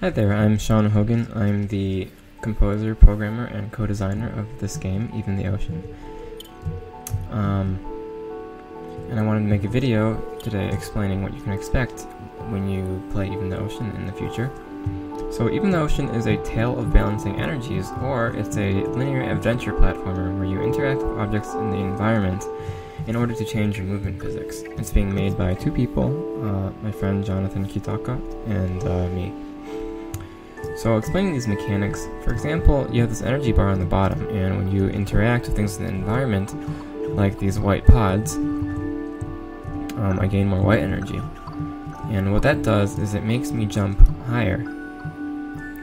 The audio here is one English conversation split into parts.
Hi there, I'm Sean Hogan. I'm the composer, programmer, and co-designer of this game, Even the Ocean. And I wanted to make a video today explaining what you can expect when you play Even the Ocean in the future. So Even the Ocean is a tale of balancing energies, or it's a linear adventure platformer where you interact with objects in the environment in order to change your movement physics. It's being made by two people, my friend Jonathan Kitaka and me. So explaining these mechanics, for example, you have this energy bar on the bottom, and when you interact with things in the environment, like these white pods, I gain more white energy. And what that does is it makes me jump higher,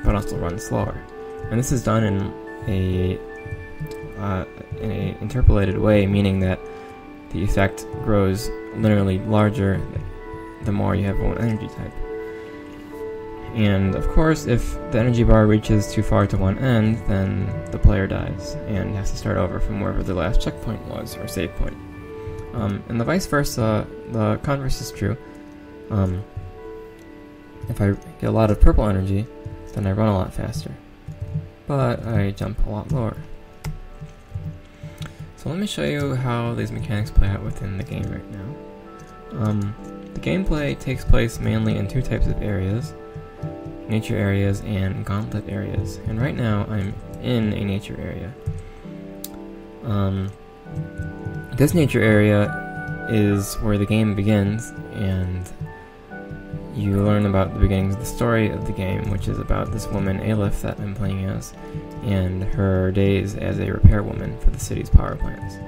but also run slower. And this is done in a interpolated way, meaning that the effect grows linearly larger the more you have one energy type. And of course, if the energy bar reaches too far to one end, then the player dies and has to start over from wherever the last checkpoint was, or save point. And the vice versa, the converse is true. If I get a lot of purple energy, then I run a lot faster, but I jump a lot lower. So let me show you how these mechanics play out within the game right now. The gameplay takes place mainly in two types of areas: nature areas and gauntlet areas. And right now I'm in a nature area. This nature area is where the game begins, and you learn about the beginnings of the story of the game, which is about this woman, Aleph, that I'm playing as, and her days as a repairwoman for the city's power plants.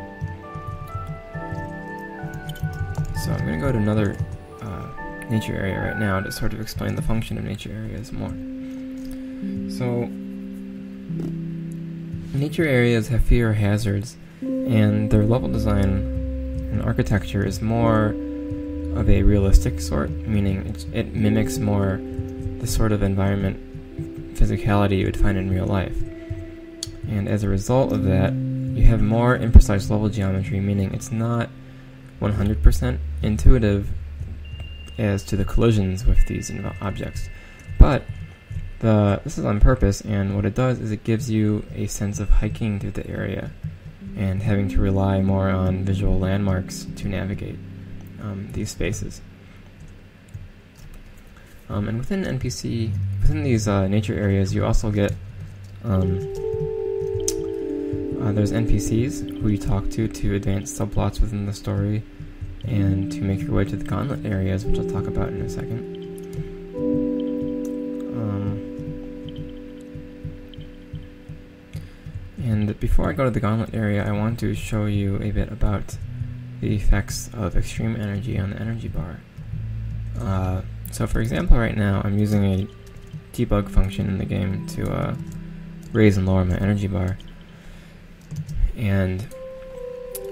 So I'm going to go to another nature area right now to sort of explain the function of nature areas more. So, nature areas have fewer hazards, and their level design and architecture is more of a realistic sort, meaning it mimics more the sort of environment physicality you would find in real life. And as a result of that, you have more imprecise level geometry, meaning it's not 100% intuitive as to the collisions with these objects. But this is on purpose, and what it does is it gives you a sense of hiking through the area and having to rely more on visual landmarks to navigate these spaces. And within these nature areas, you also get there's NPCs who you talk to advance subplots within the story and to make your way to the gauntlet areas, which I'll talk about in a second. And before I go to the gauntlet area, I want to show you a bit about the effects of extreme energy on the energy bar. So for example, right now I'm using a debug function in the game to raise and lower my energy bar. And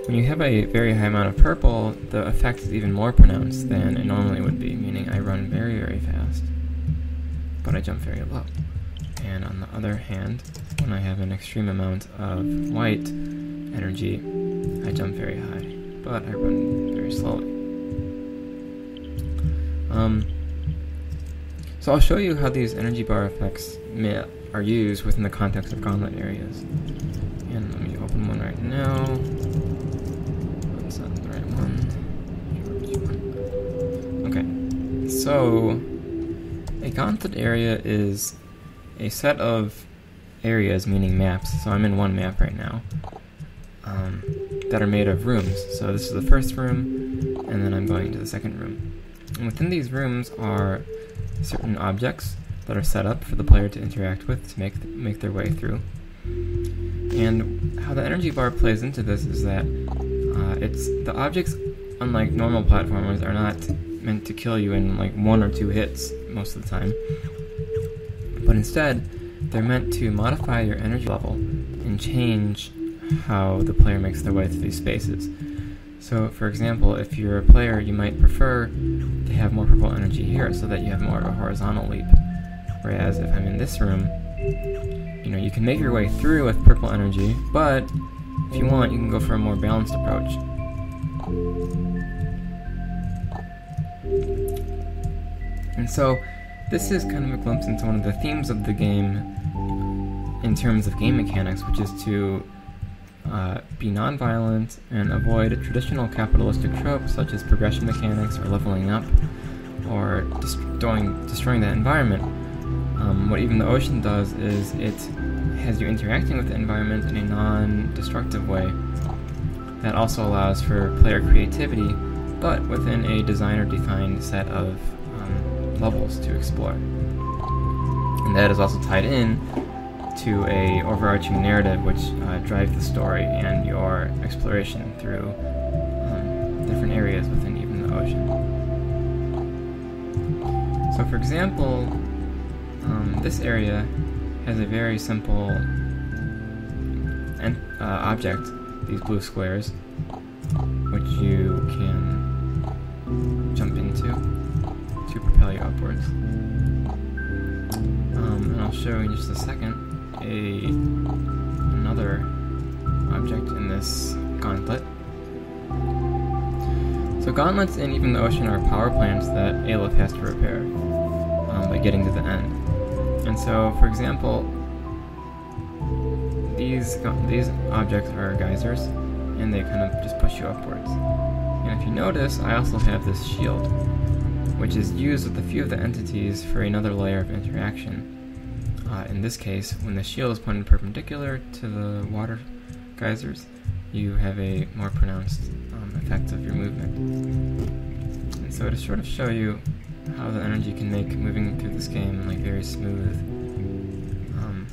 when you have a very high amount of purple, the effect is even more pronounced than it normally would be, meaning I run very, very fast, but I jump very low. And on the other hand, when I have an extreme amount of white energy, I jump very high, but I run very slowly. So I'll show you how these energy bar effects are used within the context of gauntlet areas. And let me open one right now. That's not the right one. Okay, so a gauntlet area is a set of areas, meaning maps. So I'm in one map right now, that are made of rooms. So this is the first room, and then I'm going to the second room. And within these rooms are certain objects that are set up for the player to interact with to make their way through. And how the energy bar plays into this is that the objects, unlike normal platformers, are not meant to kill you in like one or two hits most of the time, but instead they're meant to modify your energy level and change how the player makes their way through these spaces. So for example, if you're a player, you might prefer to have more purple energy here so that you have more of a horizontal leap, whereas if I'm in this room, you can make your way through with purple energy, but if you want, you can go for a more balanced approach. And so this is kind of a glimpse into one of the themes of the game in terms of game mechanics, which is to be non-violent and avoid traditional capitalistic tropes such as progression mechanics or leveling up or destroying that environment. What Even the Ocean does is it has you interacting with the environment in a non-destructive way that also allows for player creativity, but within a designer-defined set of levels to explore. And that is also tied in to a overarching narrative which drives the story and your exploration through different areas within Even the Ocean. So for example, this area has a very simple object, these blue squares, which you can jump into to propel you upwards. And I'll show you in just a second another object in this gauntlet. So gauntlets in Even the Ocean are power plants that Aleph has to repair by getting to the end. And so, for example, these objects are geysers, and they kind of just push you upwards. And if you notice, I also have this shield, which is used with a few of the entities for another layer of interaction. In this case, when the shield is pointed perpendicular to the water geysers, you have a more pronounced effect of your movement. And so to sort of show you how the energy can make moving through this game like very smooth, I'm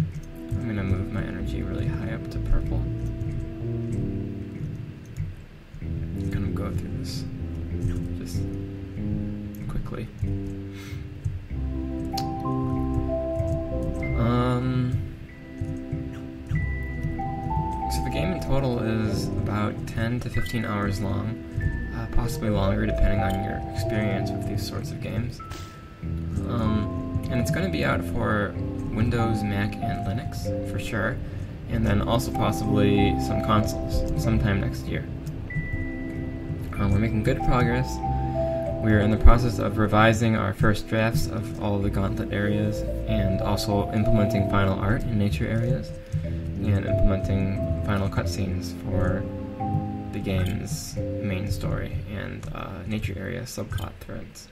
going to move my energy really high up to purple. Kind of go through this just quickly. So the game in total is about 10 to 15 hours long, possibly longer depending on your experience with these sorts of games. And it's going to be out for Windows, Mac, and Linux for sure, and then also possibly some consoles sometime next year. We're making good progress. We're in the process of revising our first drafts of all of the gauntlet areas and also implementing final art in nature areas and implementing final cutscenes for the game's main story and nature area subplot threads.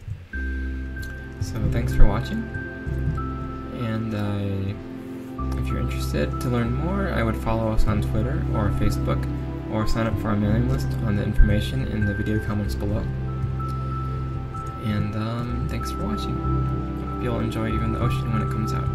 So thanks for watching, and if you're interested to learn more, I would follow us on Twitter or Facebook, or sign up for our mailing list on the information in the video comments below. And thanks for watching. Hope you'll enjoy Even the Ocean when it comes out.